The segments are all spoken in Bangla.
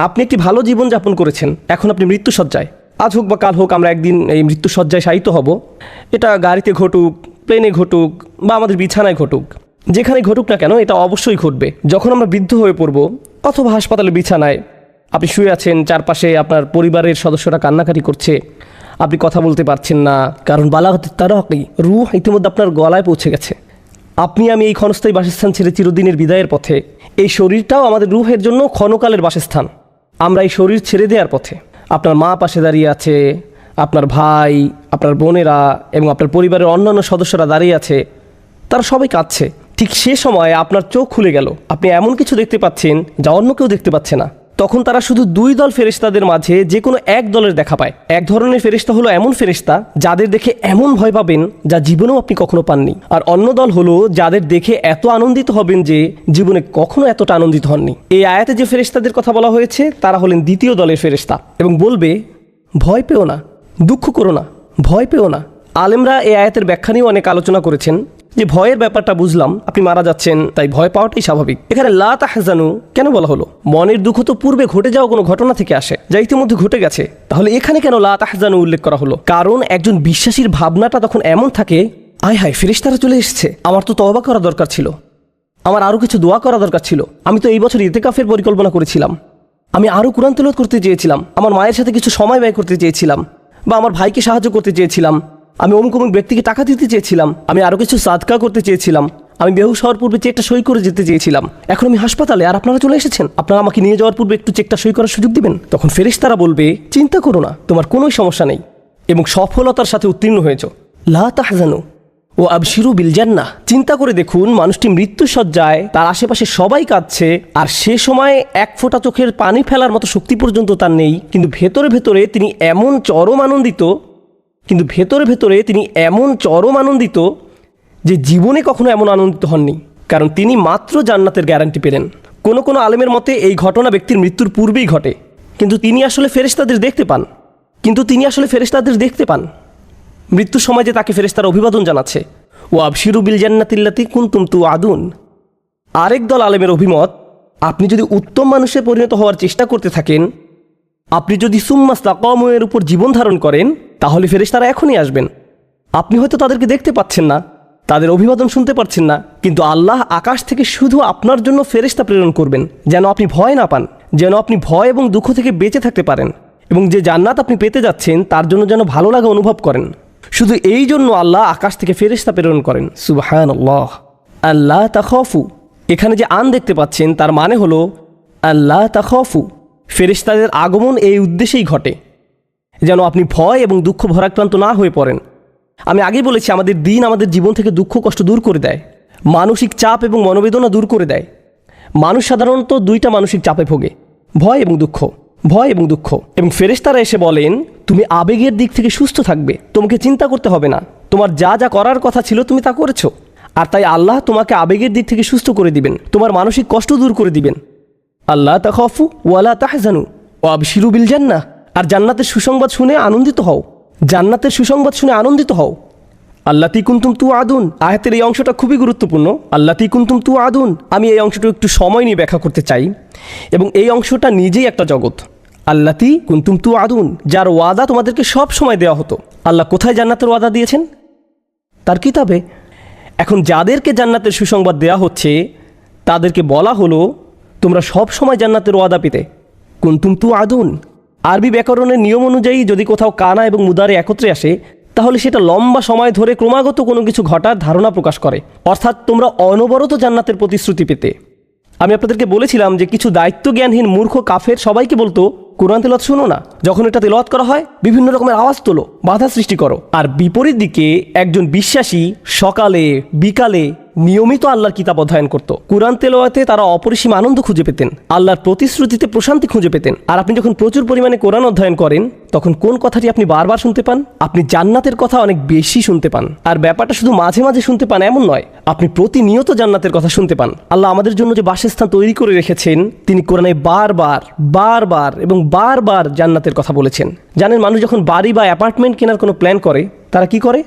আপনি একটি ভালো জীবন যাপন করেছেন, এখন আপনি মৃত্যুশয্যায়। আজ হোক বা কাল হোক আমরা একদিন এই মৃত্যুশয্যায় শায়িত হব। এটা গাড়িতে ঘটুক, প্লেনে ঘটুক বা আমাদের বিছানায় ঘটুক, যেখানে ঘটুক না কেন এটা অবশ্যই ঘটবে। যখন আমরা বৃদ্ধ হয়ে পড়ব অথবা হাসপাতালের বিছানায় আপনি শুয়ে আছেন, চারপাশে আপনার পরিবারের সদস্যরা কান্নাকাটি করছে, আপনি কথা বলতে পারছেন না, কারণ বালাগত তারাকি, রূহ ইতিমধ্যে আপনার গলায় পৌঁছে গেছে। আপনি আমি এই ক্ষণস্থায়ী বাসস্থান ছেড়ে চিরদিনের বিদায়ের পথে। এই শরীরটাও আমাদের রূহের জন্য ক্ষণকালের বাসস্থান। আমরা এই শরীর ছেড়ে দেওয়ার পথে। আপনার মা পাশে দাঁড়িয়ে আছে, আপনার ভাই, আপনার বোনেরা এবং আপনার পরিবারের অন্যান্য সদস্যরা দাঁড়িয়ে আছে, তারা সবাই কাঁদছে। ঠিক সে সময় আপনার চোখ খুলে গেল, আপনি এমন কিছু দেখতে পাচ্ছেন যা অন্য কেউ দেখতে পাচ্ছে না। তখন তারা শুধু দুই দল ফেরেশতাদের মাঝে যে কোনো এক দলের দেখা পায়। এক ধরনের ফেরেশতা হলো এমন ফেরেশতা যাদের দেখে এমন ভয় পাবেন যা জীবনেও আপনি কখনো পাননি, আর অন্য দল হলো যাদের দেখে এত আনন্দিত হবেন যে জীবনে কখনো এতটা আনন্দিত হননি। এই আয়াতে যে ফেরেশতাদের কথা বলা হয়েছে তারা হলেন দ্বিতীয় দলের ফেরেশতা, এবং বলবে ভয় পেও না, দুঃখ করো না, ভয় পেও না। আলেমরা এই আয়াতের ব্যাখ্যা নিয়েও অনেক আলোচনা করেছেন যে ভয়ের ব্যাপারটা বুঝলাম, আপনি মারা যাচ্ছেন তাই ভয় পাওয়াটাই স্বাভাবিক। এখানে লা তাহজানু কেন বলা হলো? মনের দুঃখ তো পূর্বে ঘটে যাওয়া কোনো ঘটনা থেকে আসে, যা ইতিমধ্যে ঘটে গেছে। তাহলে এখানে কেন লা তাহজানু উল্লেখ করা হলো? কারণ একজন বিশ্বাসীর ভাবনাটা তখন এমন থাকে, আয় হায় ফেরেশতারা চলে এসেছে, আমার তো তওবা করা দরকার ছিল, আমার আরও কিছু দোয়া করা দরকার ছিল, আমি তো এই বছর ইতিকাফের পরিকল্পনা করেছিলাম, আমি আরও কুরআন তেলাওয়াত করতে চেয়েছিলাম, আমার মায়ের সাথে কিছু সময় ব্যয় করতে চেয়েছিলাম, বা আমার ভাইকে সাহায্য করতে চেয়েছিলাম, আমি অমুক অমুক ব্যক্তিকে টাকা দিতে চেয়েছিলাম, আমি আরও কিছু সাদকা করতে চেয়েছিলাম, আমি বেহুশ হওয়ার পূর্বে চেকটা সই করে যেতে চেয়েছিলাম, এখন আমি হাসপাতালে আর আপনারা চলে এসেছেন, আপনারা আমাকে নিয়ে যাওয়ার পূর্বে একটু চেকটা সই করার সুযোগ দিবেন। তখন ফেরেশতারা বলবে চিন্তা করো না, তোমার কোনো সমস্যা নেই, এবং সফলতার সাথে উত্তীর্ণ হয়েছ। লা তাহজানু ও আবশিরু বিল জান্নাহ। চিন্তা করে দেখুন, মানুষটি মৃত্যুশয্যায়, তার আশেপাশে সবাই কাঁদছে, আর সে সময় এক ফোঁটা চোখের পানি ফেলার মতো শক্তি পর্যন্ত তার নেই, কিন্তু ভেতরে ভেতরে তিনি এমন চরম আনন্দিত যে জীবনে কখনো এমন আনন্দিত হননি, কারণ তিনি মাত্র জান্নাতের গ্যারান্টি পেলেন। কোনো কোনো আলেমের মতে এই ঘটনা ব্যক্তির মৃত্যুর পূর্বেই ঘটে, কিন্তু তিনি আসলে ফেরেশতাদের দেখতে পান। মৃত্যুর সময় যে তাকে ফেরেশতারা অভিবাদন জানাচ্ছে, ও আবশিরু বিল জান্নাতিল্লাতী কুনতুম তুআদুন। আরেক দল আলেমের অভিমত, আপনি যদি উত্তম মানুষে পরিণত হওয়ার চেষ্টা করতে থাকেন, আপনি যদি সুম্মাস্তাকামু এর উপর জীবন ধারণ করেন, তাহলে ফেরেশতারা এখনই আসবেন। আপনি হয়তো তাদেরকে দেখতে পাচ্ছেন না, তাদের অভিবাদন শুনতে পাচ্ছেন না, কিন্তু আল্লাহ আকাশ থেকে শুধু আপনার জন্য ফেরেশতা প্রেরণ করবেন, যেন আপনি ভয় না পান, যেন আপনি ভয় এবং দুঃখ থেকে বেঁচে থাকতে পারেন, এবং যে জান্নাত আপনি পেতে যাচ্ছেন তার জন্য যেন ভালো লাগা অনুভব করেন। শুধু এই জন্য আল্লাহ আকাশ থেকে ফেরেশতা প্রেরণ করেন। সুবহানাল্লাহ। আল্লাহ তাখাফু, এখানে যে আন দেখতে পাচ্ছেন তার মানে হলো আল্লাহ তাখাফু, ফেরেশতাদের আগমন এই উদ্দেশ্যেই ঘটে যেন আপনি ভয় এবং দুঃখ ভরাক্রান্ত না হয়ে পড়েন। আমি আগেই বলেছি, আমাদের দিন আমাদের জীবন থেকে দুঃখ কষ্ট দূর করে দেয়, মানসিক চাপ এবং মনোবেদনা দূর করে দেয়। মানুষ সাধারণত দুইটা মানসিক চাপে ভোগে, ভয় এবং দুঃখ। এবং ফেরেশতারা এসে বলেন তুমি আবেগের দিক থেকে সুস্থ থাকবে, তোমাকে চিন্তা করতে হবে না, তোমার যা যা করার কথা ছিল তুমি তা করেছো, আর তাই আল্লাহ তোমাকে আবেগের দিক থেকে সুস্থ করে দিবেন, তোমার মানসিক কষ্ট দূর করে দিবেন। আল্লাহ তাখাফু ওয়ালা তাহজানু ও আবশিরু বিল জান্নাহ। আর জান্নাতের সুসংবাদ শুনে আনন্দিত হও। আল্লাতী কুনতুম তুআদুন, আয়াতের এই অংশটা খুবই গুরুত্বপূর্ণ। আল্লাতী কুনতুম তুআদুন, আমি এই অংশটা একটু সময় নিয়ে ব্যাখ্যা করতে চাই, এবং এই অংশটা নিজেই একটা জগৎ। আল্লাতী কুনতুম তুআদুন, যার ওয়াদা তোমাদেরকে সব সময় দেওয়া হতো। আল্লাহ কোথায় জান্নাতের ওয়াদা দিয়েছেন? তার কিতাবে। এখন যাদেরকে জান্নাতের সুসংবাদ দেওয়া হচ্ছে তাদেরকে বলা হলো তোমরা সব সময় জান্নাতের ওয়াদা পেতে। কুনতুম তুআদুন, আরবি ব্যাকরণের নিয়ম অনুযায়ী যদি কোথাও কানা এবং মুদারে একত্রে আসে, তাহলে সেটা লম্বা সময় ধরে ক্রমাগত কোনো কিছু ঘটার ধারণা প্রকাশ করে, অর্থাৎ তোমরা অনবরত জান্নাতের প্রতিশ্রুতি পেতে। আমি আপনাদেরকে বলেছিলাম যে কিছু দায়িত্ব জ্ঞানহীন মূর্খ কাফের সবাইকে বলতো কোরআন তেলাওয়াত শুনো না, যখন এটা তেলাওয়াত করা হয় বিভিন্ন রকমের আওয়াজ তোলো, বাধা সৃষ্টি করো। আর বিপরীত দিকে একজন বিশ্বাসী সকালে বিকালে নিয়মিত আল্লাহর কিতাব অধ্যয়ন করত। কোরআন তেলাওয়াতে তারা অপরিসীম আনন্দ খুঁজে পেতেন, আল্লাহর প্রতিশ্রুতিতে প্রশান্তি খুঁজে পেতেন। আর আপনি যখন প্রচুর পরিমাণে কোরআন অধ্যয়ন করেন, তখন কোন কথাটি আপনি বারবার শুনতে পান? আপনি জান্নাতের কথা অনেক বেশি শুনতে পান। আর ব্যাপারটা শুধু মাঝে মাঝে শুনতে পান এমন নয়, আপনি প্রতিনিয়ত জান্নাতের কথা শুনতে পান। আল্লাহ আমাদের জন্য যে বাসস্থান তৈরি করে রেখেছেন, তিনি কোরআনে বারবার জান্নাতের কথা বলেছেন। জানেন, মানুষ যখন বাড়ি বা অ্যাপার্টমেন্ট কেনার কোনো প্ল্যান করে, তারা কি করে?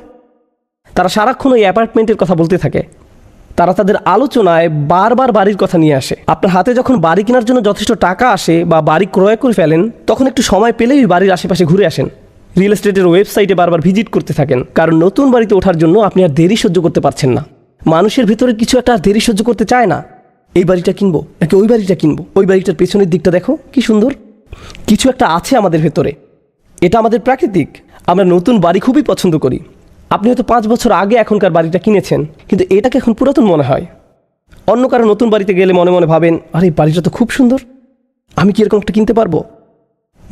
তারা সারাক্ষণ ওই অ্যাপার্টমেন্টের কথা বলতে থাকে, তারা তাদের আলোচনায় বারবার বাড়ির কথা নিয়ে আসে। আপনার হাতে যখন বাড়ি কেনার জন্য যথেষ্ট টাকা আসে বা বাড়ি ক্রয় করে ফেলেন, তখন একটু সময় পেলেই বাড়ির আশেপাশে ঘুরে আসেন, রিয়েল এস্টেটের ওয়েবসাইটে বারবার ভিজিট করতে থাকেন, কারণ নতুন বাড়িতে ওঠার জন্য আপনি আর দেরি সহ্য করতে পারছেন না। মানুষের ভিতরে কিছু একটা আর দেরি সহ্য করতে চায় না। এই বাড়িটা কিনবো নাকি ওই বাড়িটা কিনবো, ওই বাড়িটার পেছনের দিকটা দেখো কি সুন্দর। কিছু একটা আছে আমাদের ভেতরে, এটা আমাদের প্রাকৃতিক। আমরা নতুন বাড়ি খুবই পছন্দ করি। আপনি হয়তো 5 বছর আগে এখনকার বাড়িটা কিনেছেন, কিন্তু এটাকে এখন পুরাতন মনে হয়। অন্য কারো নতুন বাড়িতে গেলে মনে মনে ভাবেন, আরে বাড়িটা তো খুব সুন্দর, আমি কি এরকম একটা কিনতে পারবো?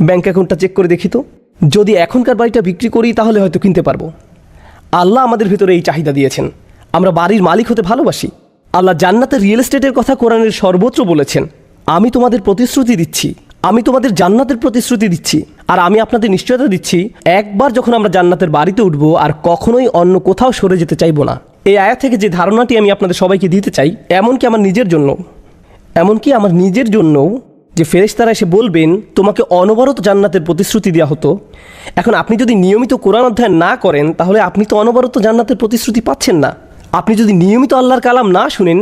ব্যাঙ্ক অ্যাকাউন্টটা চেক করে দেখি তো, যদি এখনকার বাড়িটা বিক্রি করি তাহলে হয়তো কিনতে পারবো। আল্লাহ আমাদের ভিতরে এই চাহিদা দিয়েছেন। আমরা বাড়ির মালিক হতে ভালোবাসি। আল্লাহ জান্নাতের রিয়েল এস্টেটের কথা কোরআনের সর্বত্র বলেছেন। আমি তোমাদের প্রতিশ্রুতি দিচ্ছি, আমি তোমাদের জান্নাতের প্রতিশ্রুতি দিচ্ছি, আর আমি আপনাদের নিশ্চয়তা দিচ্ছি, একবার যখন আমরা জান্নাতের বাড়িতে উঠবো আর কখনোই অন্য কোথাও সরে যেতে চাইবো না। এই আয়াত থেকে যে ধারণাটি আমি আপনাদের সবাইকে দিতে চাই, এমনকি আমার নিজের জন্য, যে ফেরেশতারা এসে বলবেন তোমাকে অনবরত জান্নাতের প্রতিশ্রুতি দেওয়া হতো। এখন আপনি যদি নিয়মিত কোরআন অধ্যয়ন না করেন, তাহলে আপনি তো অনবরত জান্নাতের প্রতিশ্রুতি পাচ্ছেন না। আপনি যদি নিয়মিত আল্লাহর কালাম না শুনেন,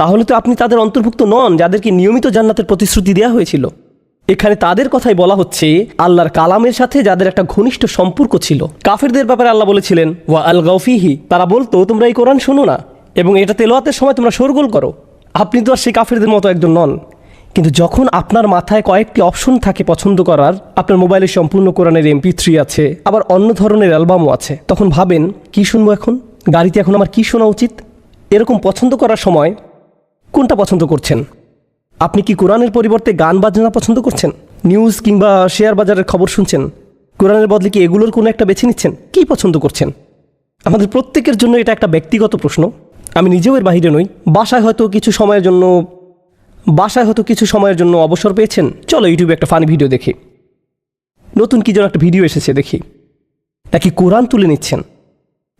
তাহলে তো আপনি তাদের অন্তর্ভুক্ত নন যাদেরকে নিয়মিত জান্নাতের প্রতিশ্রুতি দেওয়া হয়েছিল। এখানে তাদের কথাই বলা হচ্ছে, আল্লাহর কালামের সাথে যাদের একটা ঘনিষ্ঠ সম্পর্ক ছিল। কাফেরদের ব্যাপারে আল্লাহ বলেছিলেন, ওয়া আল গাউফিহি, তারা বলতো তোমরা এই কোরআন শোনো না এবং এটা তেলাওয়াতের সময় তোমরা শোরগোল করো। আপনি তো আর সেই কাফেরদের মতো একজন নন। কিন্তু যখন আপনার মাথায় কয়েকটি অপশন থাকে পছন্দ করার, আপনার মোবাইলে সম্পূর্ণ কোরআনের MP3 আছে, আবার অন্য ধরনের অ্যালবামও আছে, তখন ভাবেন কি শুনবো এখন, গাড়িতে এখন আমার কি শোনা উচিত? এরকম পছন্দ করার সময় কোনটা পছন্দ করছেন? আপনি কি কোরআনের পরিবর্তে গান বাজনা পছন্দ করছেন? নিউজ কিংবা শেয়ার বাজারের খবর শুনছেন? কোরআনের বদলে কি এগুলোর কোনো একটা বেছে নিচ্ছেন? কি পছন্দ করছেন? আমাদের প্রত্যেকের জন্য এটা একটা ব্যক্তিগত প্রশ্ন। আমি নিজেও এর বাহিরে নই। বাসায় হয়তো কিছু সময়ের জন্য অবসর পেয়েছেন, চলো ইউটিউবে একটা ফানি ভিডিও দেখি, নতুন কি যেন একটা ভিডিও এসেছে দেখি, নাকি কোরআন তুলে নিচ্ছেন?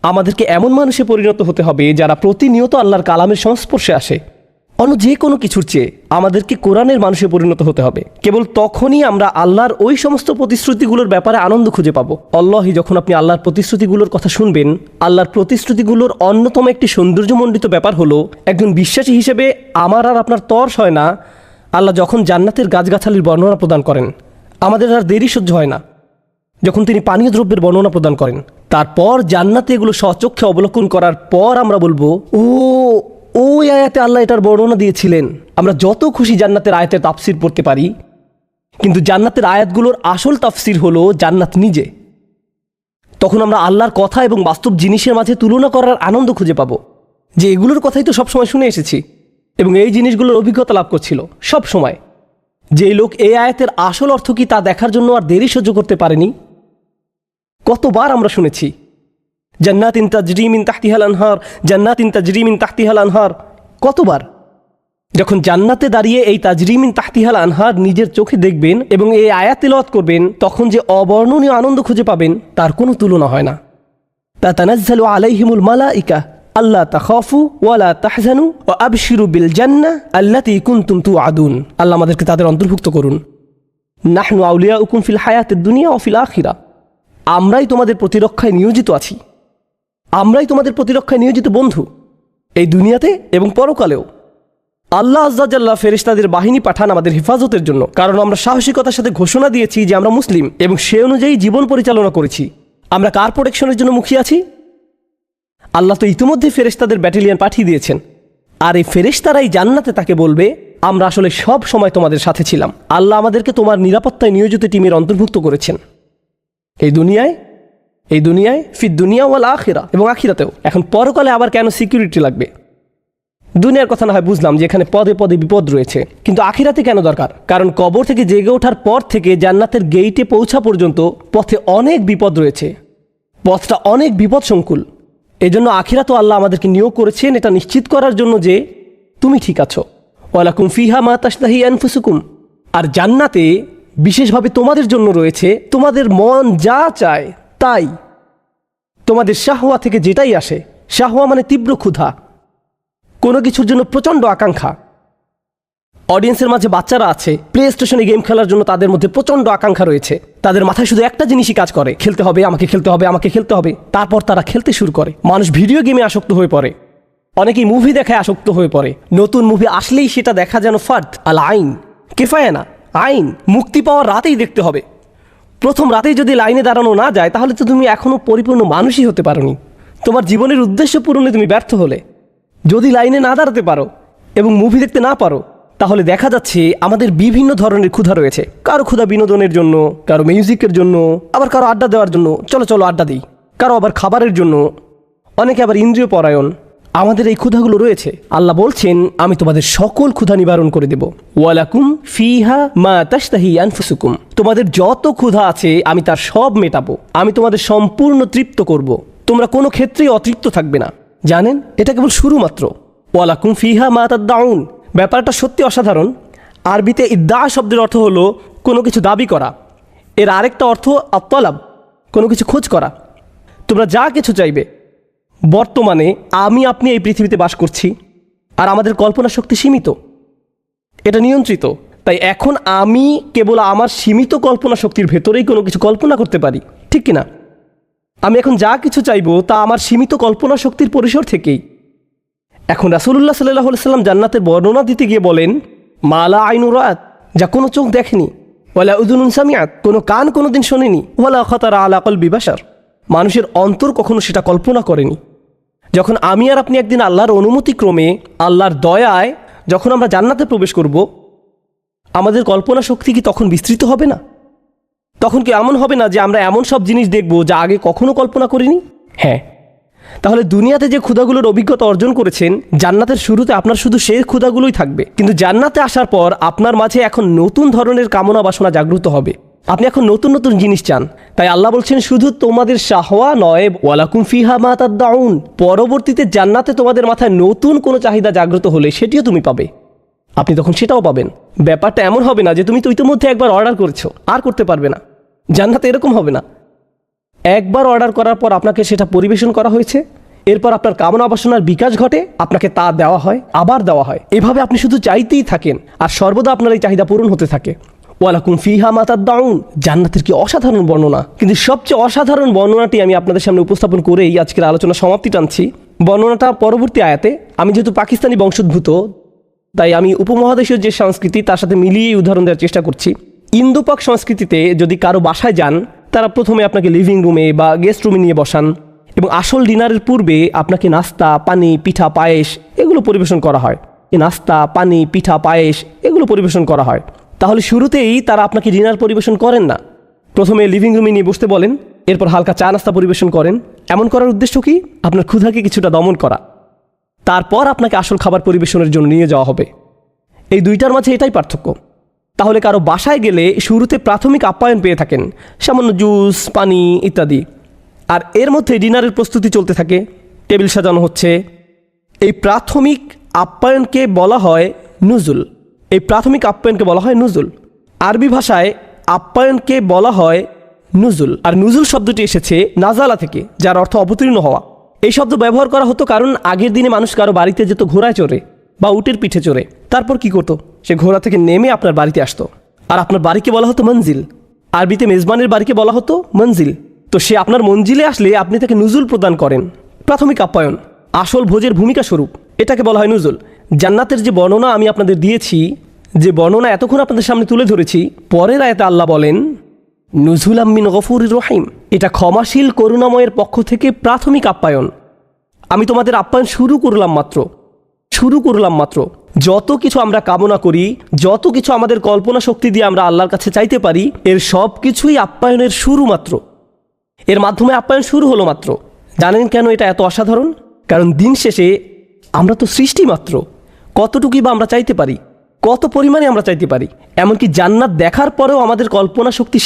আমাদেরকে এমন মানুষে পরিণত হতে হবে যারা প্রতিনিয়ত আল্লাহর কালামের সংস্পর্শে আসে। অন্য যে কোনো কিছুর চেয়ে আমাদেরকে কোরআনের মানুষে পরিণত হতে হবে। কেবল তখনই আমরা আল্লাহর ওই সমস্ত প্রতিশ্রুতিগুলোর ব্যাপারে আনন্দ খুঁজে পাবো। আল্লাহি, যখন আপনি আল্লাহর প্রতিশ্রুতিগুলোর কথা শুনবেন, আল্লাহর প্রতিশ্রুতিগুলোর অন্যতম একটি সৌন্দর্যমণ্ডিত ব্যাপার হলো, একজন বিশ্বাসী হিসেবে আমার আর আপনার তর্স হয় না। আল্লাহ যখন জান্নাতের গাছগাছালির বর্ণনা প্রদান করেন, আমাদের আর দেরি সহ্য হয় না। যখন তিনি পানীয় দ্রব্যের বর্ণনা প্রদান করেন, তারপর জান্নাতে এগুলো স্বচক্ষে অবলোকন করার পর আমরা বলবো, ওই আয়াতে আল্লাহ এটার বর্ণনা দিয়েছিলেন। আমরা যত খুশি জান্নাতের আয়াতের তাফসির পড়তে পারি, কিন্তু জান্নাতের আয়াতগুলোর আসল তাফসির হলো জান্নাত নিজে। তখন আমরা আল্লাহর কথা এবং বাস্তব জিনিসের মাঝে তুলনা করার আনন্দ খুঁজে পাবো, যে এগুলোর কথাই তো সবসময় শুনে এসেছি এবং এই জিনিসগুলোর অভিজ্ঞতা লাভ করছিল সব সময়। যেই লোক এই আয়াতের আসল অর্থ কি তা দেখার জন্য আর দেরি সহ্য করতে পারেনি। কতবার আমরা শুনেছি জান্নাতিন তাজরি মিন তাহতিহাল আনহার, জান্নাতিন তাজরি মিন তাহতিহাল আনহার। কতবার? যখন জান্নাতে দাঁড়িয়ে এই তাজরি মিন তাহতিহাল আনহার নিজের চোখে দেখবেন এবং এই আয়াত তিলাওয়াত করবেন, তখন যে অবর্ণনীয় আনন্দ খুঁজে পাবেন তার কোনো তুলনা হয় না। তাতানাজ্জালু আলাইহিমুল মালাইকা আল্লা তাখাফু ওয়ালা তাহজানু ওয়া আবশিরু বিল জান্নাহ আল্লাতী কুনতুম তুআদুন। আল্লাহ আমাদেরকে তাদের অন্তর্ভুক্ত করুন। নাহনু আউলিয়াউকুম ফিল হায়াতিদ দুনিয়া ওয়া ফিল আখিরা। আমরাই তোমাদের প্রতিরক্ষায় নিয়োজিত আছি, আমরাই তোমাদের প্রতিরক্ষায় নিয়োজিত বন্ধু, এই দুনিয়াতে এবং পরকালেও। আল্লাহ আজ্জা জাল্লা ফেরেশতাদের বাহিনী পাঠান আমাদের হেফাজতের জন্য, কারণ আমরা সাহসিকতার সাথে ঘোষণা দিয়েছি যে আমরা মুসলিম এবং সে অনুযায়ী জীবন পরিচালনা করেছি। আমরা কার প্রোটেকশনের জন্য মুখিয়ে আছি? আল্লাহ তো ইতিমধ্যে ফেরেশতাদের ব্যাটালিয়ন পাঠিয়ে দিয়েছেন, আর এই ফেরেশতারাই জান্নাতে তাকে বলবে, আমরা আসলে সব সময় তোমাদের সাথে ছিলাম। আল্লাহ আমাদেরকে তোমার নিরাপত্তায় নিয়োজিত টিমের অন্তর্ভুক্ত করেছেন, এই দুনিয়ায় ফিদ দুনিয়া ওয়াল আখিরা, এবং আখিরাতেও। এখন পরকালে আবার কেন সিকিউরিটি লাগবে? দুনিয়ার কথা না হয় বুঝলাম যে এখানে পদে পদে বিপদ রয়েছে, কিন্তু আখিরাতে কেন দরকার? কারণ কবর থেকে জেগে ওঠার পর থেকে জান্নাতের গেইটে পৌঁছা পর্যন্ত পথে অনেক বিপদ রয়েছে, পথটা অনেক বিপদ সংকুল। এজন্য আখিরাতও আল্লাহ আমাদেরকে নিয়োগ করেছেন এটা নিশ্চিত করার জন্য যে তুমি ঠিক আছো। ওয়ালাকুম ফিহা মা তাশতাহি আনফুসুকুম। আর জান্নাতে বিশেষভাবে তোমাদের জন্য রয়েছে তোমাদের মন যা চায় তাই। তোমাদের শাহওয়া থেকে যেটাই আসে, শাহওয়া মানে তীব্র ক্ষুধা, কোনো কিছুর জন্য প্রচণ্ড আকাঙ্ক্ষা। অডিয়েন্সের মাঝে বাচ্চারা আছে, প্লে স্টেশনে গেম খেলার জন্য তাদের মধ্যে প্রচণ্ড আকাঙ্ক্ষা রয়েছে। তাদের মাথায় শুধু একটা জিনিসই কাজ করে, খেলতে হবে, আমাকে খেলতে হবে, আমাকে খেলতে হবে। তারপর তারা খেলতে শুরু করে। মানুষ ভিডিও গেমে আসক্ত হয়ে পড়ে। অনেকেই মুভি দেখায় আসক্ত হয়ে পড়ে, নতুন মুভি আসলেই সেটা দেখা যেন ফার্দ আল আইন, কেফায় না আইন। মুক্তি পাওয়ার রাতেই দেখতে হবে। প্রথম রাতেই যদি লাইনে দাঁড়ানো না যায়, তাহলে তো তুমি এখনও পরিপূর্ণ মানুষই হতে পারোনি। তোমার জীবনের উদ্দেশ্য পূরণে তুমি ব্যর্থ হলে। যদি লাইনে না দাঁড়াতে পারো এবং মুভি দেখতে না পারো, তাহলে দেখা যাচ্ছে আমাদের বিভিন্ন ধরনের ক্ষুধা রয়েছে। কারো ক্ষুধা বিনোদনের জন্য, কারো মিউজিকের জন্য, আবার কারো আড্ডা দেওয়ার জন্য, চলো চলো আড্ডা দিই, কারো আবার খাবারের জন্য, অনেকে আবার ইন্দ্রিয় পরায়ণ। আমাদের এই ক্ষুধাগুলো রয়েছে। আল্লাহ বলছেন, আমি তোমাদের সকল ক্ষুধা নিবারণ করে দেব। ওয়ালাকুম ফিহা মা তাশতাহি আনফুসুকুম, তোমাদের যত ক্ষুধা আছে আমি তার সব মেটাবো। আমি তোমাদের সম্পূর্ণ তৃপ্ত করব। তোমরা কোনো ক্ষেত্রেই অতৃপ্ত থাকবে না। জানেন, এটা কেবল শুরু মাত্র। ওয়ালাকুম ফিহা মা তাদদাউন, ব্যাপারটা সত্যি অসাধারণ। আরবিতে ইদ্দা শব্দের অর্থ হলো কোনো কিছু দাবি করা। এর আরেকটা অর্থ আত্তালাব, কোনো কিছু খোঁজ করা। তোমরা যা কিছু চাইবে। বর্তমানে আপনি এই পৃথিবীতে বাস করছি, আর আমাদের কল্পনা শক্তি সীমিত, এটা নিয়ন্ত্রিত। তাই এখন আমি কেবল আমার সীমিত কল্পনা শক্তির ভেতরেই কোনো কিছু কল্পনা করতে পারি, ঠিক কিনা? আমি এখন যা কিছু চাইবো তা আমার সীমিত কল্পনা শক্তির পরিসর থেকেই। এখন রাসূলুল্লাহ সাল্লাল্লাহু আলাইহি ওয়াসাল্লাম জান্নাতের বর্ণনা দিতে গিয়ে বলেন, মালা আইনু রাত, যা কোনো চোখ দেখেনি, ওয়ালা উযুনুন সামিআত, কোনো কান কোনোদিন শোনেনি, ওয়ালা খাতারা আলা কলবি বাশার, মানুষের অন্তর কখনো সেটা কল্পনা করেনি। যখন আমি আর আপনি একদিন আল্লাহর অনুমতিক্রমে, আল্লাহর দয়ায় যখন আমরা জান্নাতে প্রবেশ করব, আমাদের কল্পনা শক্তি কি তখন বিস্তৃত হবে না? তখন কি এমন হবে না যে আমরা এমন সব জিনিস দেখব যা আগে কখনো কল্পনা করিনি? হ্যাঁ। তাহলে দুনিয়াতে যে ক্ষুধাগুলোর অভিজ্ঞতা অর্জন করেছেন, জান্নাতের শুরুতে আপনার শুধু সেই ক্ষুধাগুলোই থাকবে। কিন্তু জান্নাতে আসার পর আপনার মাঝে এখন নতুন ধরনের কামনা বাসনা জাগ্রত হবে। আপনি এখন নতুন নতুন জিনিস চান। তাই আল্লাহ বলছেন, শুধু তোমাদের শাহওয়া নয়, ওয়ালাকুম ফিহা মা তাদদাউন, পরবর্তীতে জান্নাতে তোমাদের মাথায় নতুন কোনো চাহিদা জাগ্রত হলে সেটিও তুমি পাবে। আপনি তখন সেটাও পাবেন। ব্যাপারটা এমন হবে না যে তুমি তো ইতিমধ্যে একবার অর্ডার করেছো, আর করতে পারবে না। জান্নাতে এরকম হবে না। একবার অর্ডার করার পর আপনাকে সেটা পরিবেশন করা হয়েছে, এরপর আপনার কামনা বাসনার বিকাশ ঘটে, আপনাকে তা দেওয়া হয়, আবার দেওয়া হয়। এভাবে আপনি শুধু চাইতেই থাকেন, আর সর্বদা আপনার এই চাহিদা পূরণ হতে থাকে। ওয়ালাকুম ফিহা মা তাদদাউন, জান্নাতের কি অসাধারণ বর্ণনা। কিন্তু সবচেয়ে অসাধারণ বর্ণনাটি আমি আপনাদের সামনে উপস্থাপন করেই আজকের আলোচনা সমাপ্তি টানছি। বর্ণনাটা পরবর্তী আয়াতে। আমি যেহেতু পাকিস্তানি বংশোদ্ভূত, তাই আমি উপমহাদেশীয় যে সংস্কৃতি তার সাথে মিলিয়েই উদাহরণ দেওয়ার চেষ্টা করছি। ইন্দোপাক সংস্কৃতিতে যদি কারো বাসায় যান, তারা প্রথমে আপনাকে লিভিং রুমে বা গেস্ট রুমে নিয়ে বসান এবং আসল ডিনারের পূর্বে আপনাকে নাস্তা, পানি, পিঠা, পায়েস এগুলো পরিবেশন করা হয়। এই নাস্তা, পানি, পিঠা, পায়েস এগুলো পরিবেশন করা হয়। তাহলে শুরুতেই তারা আপনাকে ডিনার পরিবেশন করেন না। প্রথমে লিভিং রুমে নিয়ে বসতে বলেন, এরপর হালকা চা নাস্তা পরিবেশন করেন। এমন করার উদ্দেশ্য কি? আপনার ক্ষুধাকে কিছুটা দমন করা। তারপর আপনাকে আসল খাবার পরিবেশনের জন্য নিয়ে যাওয়া হবে। এই দুইটার মাঝে এটাই পার্থক্য। তাহলে কারো বাসায় গেলে শুরুতে প্রাথমিক আপ্যায়ন পেয়ে থাকেন, সামান্য জুস, পানি ইত্যাদি। আর এর মধ্যে ডিনারের প্রস্তুতি চলতে থাকে, টেবিল সাজানো হচ্ছে। এই প্রাথমিক আপ্যায়নকে বলা হয় নুজুল। এই প্রাথমিক আপ্যায়নকে বলা হয় নুজুল। আরবি ভাষায় আপ্যায়নকে বলা হয় নুজুল। আর নুজুল শব্দটি এসেছে নাজালা থেকে, যার অর্থ অবতীর্ণ হওয়া। এই শব্দ ব্যবহার করা হতো কারণ আগের দিনে মানুষ কারো বাড়িতে যেত ঘোড়ায় চড়ে বা উটের পিঠে চড়ে। তারপর কি করতো? সে ঘোড়া থেকে নেমে আপনার বাড়িতে আসতো। আর আপনার বাড়িকে বলা হতো মঞ্জিল। আরবিতে মেজবানের বাড়িকে বলা হতো মঞ্জিল। তো সে আপনার মঞ্জিলে আসলে আপনি তাকে নুজুল প্রদান করেন। প্রাথমিক আপ্যায়ন, আসল ভোজের ভূমিকা স্বরূপ, এটাকে বলা হয় নুজুল। জান্নাতের যে বর্ণনা আমি আপনাদের দিয়েছি, যে বর্ণনা এতক্ষণ আপনাদের সামনে তুলে ধরেছি, পরের আয়াতে আল্লাহ বলেন, নুজুলাম মিন গফুরির রহিম, এটা ক্ষমাশীল করুণাময়ের পক্ষ থেকে প্রাথমিক আপ্যায়ন। আমি তোমাদের আপ্যায়ন শুরু করলাম মাত্র। যত কিছু আমরা কামনা করি, যত কিছু আমাদের কল্পনা শক্তি দিয়ে আমরা আল্লাহর কাছে চাইতে পারি, এর সব কিছুই আপ্যায়নের শুরু মাত্র। এর মাধ্যমে আপ্যায়ন শুরু হলো মাত্র। জানেন কেন এটা এত অসাধারণ? কারণ দিন শেষে আমরা তো সৃষ্টি মাত্র। কতটুকুই বা আমরা চাইতে পারি, কত পরিমাণে আমরা চাইতে পারি। এমনকি জান্নাত দেখার পরেও আমাদের কল্পনা শক্তি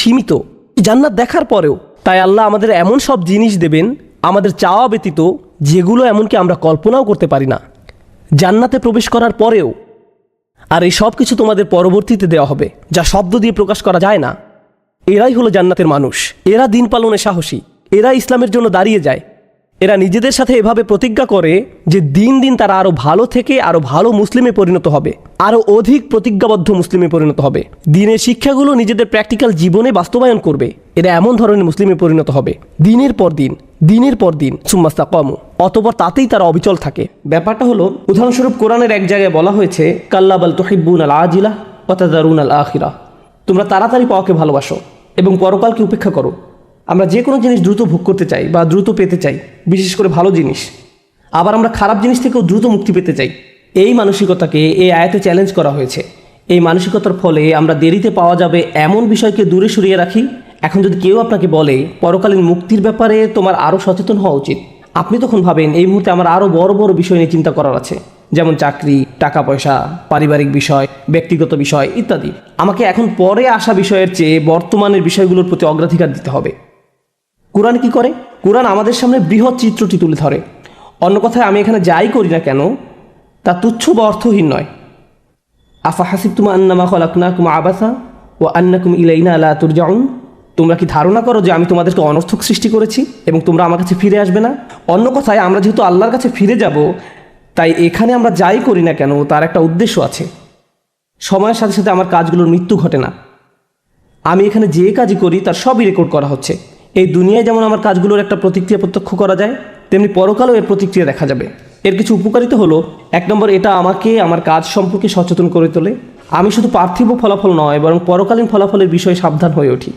সীমিত। জান্নাত দেখার পরেও। তাই আল্লাহ আমাদের এমন সব জিনিস দেবেন আমাদের চাওয়া ব্যতীত, যেগুলো এমনকি আমরা কল্পনাও করতে পারি না জান্নাতে প্রবেশ করার পরেও। আর এই সব কিছু তোমাদের পরবর্তীতে দেওয়া হবে, যা শব্দ দিয়ে প্রকাশ করা যায় না। এরাই হলো জান্নাতের মানুষ। এরা দিন পালনে সাহসী, এরা ইসলামের জন্য দাঁড়িয়ে যায়, এরা নিজেদের সাথে এভাবে প্রতিজ্ঞা করে যে দিন দিন তারা আরও ভালো থেকে আরও ভালো মুসলিমে পরিণত হবে, আরও অধিক প্রতিজ্ঞাবদ্ধ মুসলিমে পরিণত হবে, দিনের শিক্ষাগুলো নিজেদের প্র্যাকটিক্যাল জীবনে বাস্তবায়ন করবে। এরা এমন ধরনের মুসলিমে পরিণত হবে দিনের পর দিন সুম্মাস্তাকামু, অতঃপর তাতেই তারা অবিচল থাকে। ব্যাপারটা হলো, উদাহরণস্বরূপ কোরআনের এক জায়গায় বলা হয়েছে কাল্লা বাল তুহিব্বুনাল আজিলা ওয়া তাযারুনাল আখিরা, তোমরা তাড়াতাড়ি পাওয়াকে ভালোবাসো এবং পরকালকে উপেক্ষা করো। আমরা যে কোনো জিনিস দ্রুত ভোগ করতে চাই বা দ্রুত পেতে চাই, বিশেষ করে ভালো জিনিস। আবার আমরা খারাপ জিনিস থেকেও দ্রুত মুক্তি পেতে চাই। এই মানসিকতাকে এই আয়াতে চ্যালেঞ্জ করা হয়েছে। এই মানসিকতার ফলে আমরা দেরিতে পাওয়া যাবে এমন বিষয়কে দূরে সরিয়ে রাখি। এখন যদি কেউ আপনাকে বলে পরকালীন মুক্তির ব্যাপারে তোমার আরও সচেতন হওয়া উচিত, আপনি তখন ভাবেন এই মুহূর্তে আমার আরও বড় বড় বিষয় নিয়ে চিন্তা করার আছে, যেমন চাকরি, টাকা পয়সা, পারিবারিক বিষয়, ব্যক্তিগত বিষয় ইত্যাদি। আমাকে এখন পরে আসা বিষয়ের চেয়ে বর্তমানের বিষয়গুলোর প্রতি অগ্রাধিকার দিতে হবে। কোরআন কি করে? কোরআন আমাদের সামনে বৃহৎ চিত্রটি তুলে ধরে। অন্য কথায়, আমি এখানে যাই করি না কেন তা তুচ্ছ বা অর্থহীন নয়। আফা হাসিবতুম আন্নামা খালাকনাকুম আবাসা ওয়া আন্নাকুম ইলাইনা লা তুরজাউন, তোমরা কি ধারণা করো যে আমি তোমাদেরকে অনর্থক সৃষ্টি করেছি এবং তোমরা আমার কাছে ফিরে আসবে না? অন্য কথায়, আমরা যেহেতু আল্লাহর কাছে ফিরে যাব, তাই এখানে আমরা যাই করি না কেন তার একটা উদ্দেশ্য আছে। সময়ের সাথে সাথে আমার কাজগুলোর মৃত্যু ঘটে না। আমি এখানে যে কাজই করি তার সবই রেকর্ড করা হচ্ছে। এই দুনিয়ায় যেমন আমার কাজগুলোর একটা প্রতিক্রিয়া প্রত্যক্ষ করা যায়, তেমনি পরকালেও এর প্রতিক্রিয়া দেখা যাবে। এর কিছু উপকারিতা হলো, 1 নম্বর, এটা আমাকে আমার কাজ সম্পর্কে সচেতন করে তোলে। আমি শুধু পার্থিব ফলাফল নয়, বরং পরকালীন ফলাফলের বিষয়ে সাবধান হয়ে উঠি।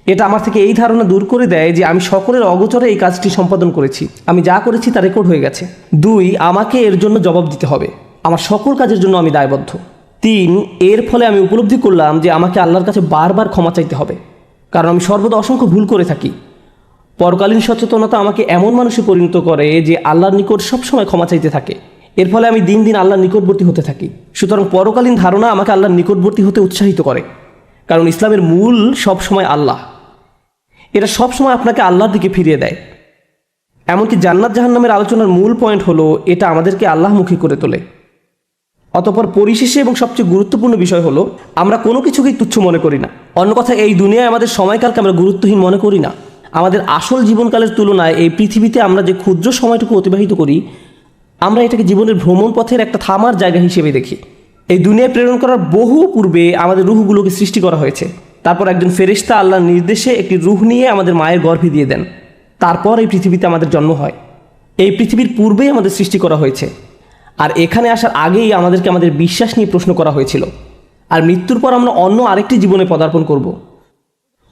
এটা আমার থেকে এই ধারণা দূর করে দেয় যে আমি সকলের অগোচরে এই কাজটি সম্পাদন করেছি, আমি যা করেছি তা রেকর্ড হয়ে গেছে। 2, আমাকে এর জন্য জবাব দিতে হবে, আমার সকল কাজের জন্য আমি দায়বদ্ধ। 3, এর ফলে আমি উপলব্ধি করলাম যে আমাকে আল্লাহর কাছে বারবার ক্ষমা চাইতে হবে, কারণ আমি সর্বদা অসংখ্য ভুল করে থাকি। পরকালীন সচেতনতা আমাকে এমন মানুষে পরিণত করে যে আল্লাহর নিকট সবসময় ক্ষমা চাইতে থাকে। এর ফলে আমি দিন দিন আল্লাহর নিকটবর্তী হতে থাকি। সুতরাং পরকালীন ধারণা আমাকে আল্লাহর নিকটবর্তী হতে উৎসাহিত করে, কারণ ইসলামের মূল সবসময় আল্লাহ। এটা সবসময় আপনাকে আল্লাহর দিকে ফিরিয়ে দেয়। এমনকি জান্নাত জাহান্নামের আলোচনার মূল পয়েন্ট হলো এটা আমাদেরকে আল্লাহমুখী করে তোলে। অতঃপর পরিশেষে এবং সবচেয়ে গুরুত্বপূর্ণ বিষয় হলো, আমরা কোনো কিছুকেই তুচ্ছ মনে করি না। অন্য কথা, এই দুনিয়ায় আমাদের সময়কালকে আমরা গুরুত্বহীন মনে করি না। আমাদের আসল জীবনকালের তুলনায় এই পৃথিবীতে আমরা যে ক্ষুদ্র সময়টুকু অতিবাহিত করি, আমরা এটাকে জীবনের ভ্রমণ পথের একটা থামার জায়গা হিসেবে দেখি। এই দুনিয়ায় প্রেরণ করার বহু পূর্বে আমাদের রুহগুলোকে সৃষ্টি করা হয়েছে। তারপর একজন ফেরেশতা আল্লাহর নির্দেশে একটি রুহ নিয়ে আমাদের মায়ের গর্ভে দিয়ে দেন। তারপর এই পৃথিবীতে আমাদের জন্ম হয়। এই পৃথিবীর পূর্বেই আমাদের সৃষ্টি করা হয়েছে, আর এখানে আসার আগেই আমাদেরকে আমাদের বিশ্বাস নিয়ে প্রশ্ন করা হয়েছিল। আর মৃত্যুর পর আমরা অন্য আরেকটি জীবনে পদার্পণ করব।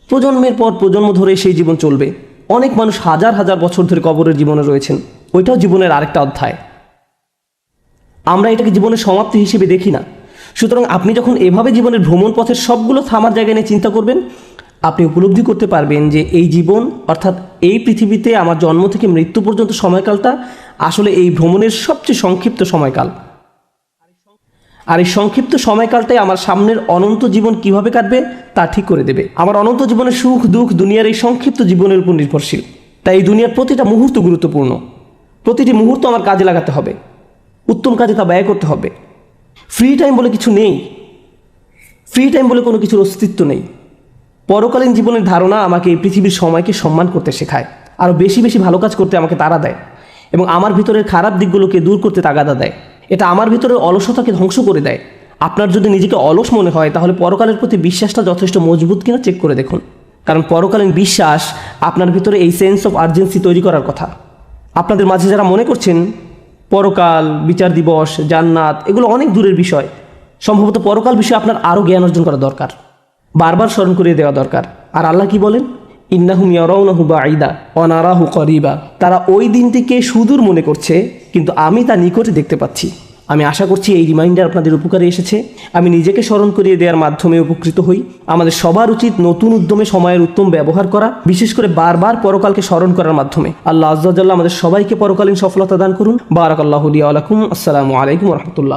প্রজন্মের পর প্রজন্ম ধরে সেই জীবন চলবে। অনেক মানুষ হাজার হাজার বছর ধরে কবরের জীবনে রয়েছেন, ওইটাও জীবনের আরেকটা অধ্যায়। আমরা এটাকে জীবনের সমাপ্তি হিসেবে দেখি না। সুতরাং আপনি যখন এভাবে জীবনের ভ্রমণ পথের সবগুলো থামার জায়গায় নিয়ে চিন্তা করবেন, আপনি উপলব্ধি করতে পারবেন যে এই জীবন, অর্থাৎ এই পৃথিবীতে আমার জন্ম থেকে মৃত্যু পর্যন্ত সময়কালটা আসলে এই ভ্রমণের সবচেয়ে সংক্ষিপ্ত সময়কাল। আর এই সংক্ষিপ্ত সময়কালটাই আমার সামনের অনন্ত জীবন কিভাবে কাটবে তা ঠিক করে দেবে। আমার অনন্ত জীবনের সুখ দুঃখ দুনিয়ার এই সংক্ষিপ্ত জীবনের উপর নির্ভরশীল। তাই এই দুনিয়ার প্রতিটা মুহূর্ত গুরুত্বপূর্ণ। প্রতিটি মুহূর্ত আমার কাজে লাগাতে হবে, উত্তম কাজে তা ব্যয় করতে হবে। ফ্রি টাইম বলে কিছু নেই, ফ্রি টাইম বলে কোনো কিছুর অস্তিত্ব নেই। পরকালীন জীবনের ধারণা আমাকে এই পৃথিবীর সময়কে সম্মান করতে শেখায়, আরও বেশি বেশি ভালো কাজ করতে আমাকে তাড়া দেয়, এবং আমার ভিতরের খারাপ দিকগুলোকে দূর করতে তাগাদা দেয়। এটা আমার ভিতরের অলসতাকে ধ্বংস করে দেয়। আপনার যদি নিজেকে অলস মনে হয়, তাহলে পরকালের প্রতি বিশ্বাসটা যথেষ্ট মজবুত কিনা চেক করে দেখুন, কারণ পরকালীন বিশ্বাস আপনার ভিতরে এই সেন্স অফ আর্জেন্সি তৈরি করার কথা। আপনাদের মাঝে যারা মনে করছেন পরকাল, বিচার দিবস, জান্নাত এগুলো অনেক দূরের বিষয়, সম্ভবত পরকাল বিষয়ে আপনার আরও জ্ঞান অর্জন করা দরকার, বারবার স্মরণ করিয়ে দেওয়া দরকার। আর আল্লাহ কি বলেন? ইন্নাহুম ইয়ারাউনাহু বাঈদা ওয়া নারাহু করিবা, তারা ওই দিনটিকে সুদূর মনে করছে, কিন্তু আমি তা নিকটে দেখতে পাচ্ছি। আমি আশা করছি এই রিমাইন্ডার আপনাদের উপকারে এসেছে। আমি নিজেকে স্মরণ করিয়ে দেওয়ার মাধ্যমে উপকৃত হই। আমাদের সবার উচিত নতুন উদ্যমে সময়ের উত্তম ব্যবহার করা, বিশেষ করে বারবার পরকালকে স্মরণ করার মাধ্যমে। আল্লাহ আজ্জা ওয়া জাল্লা আমাদের সবাইকে পরকালীন সফলতা দান করুন। বারাকাল্লাহু লি ওয়া লাকুম। আসসালামু আলাইকুম ওয়া রাহমাতুল্লাহ।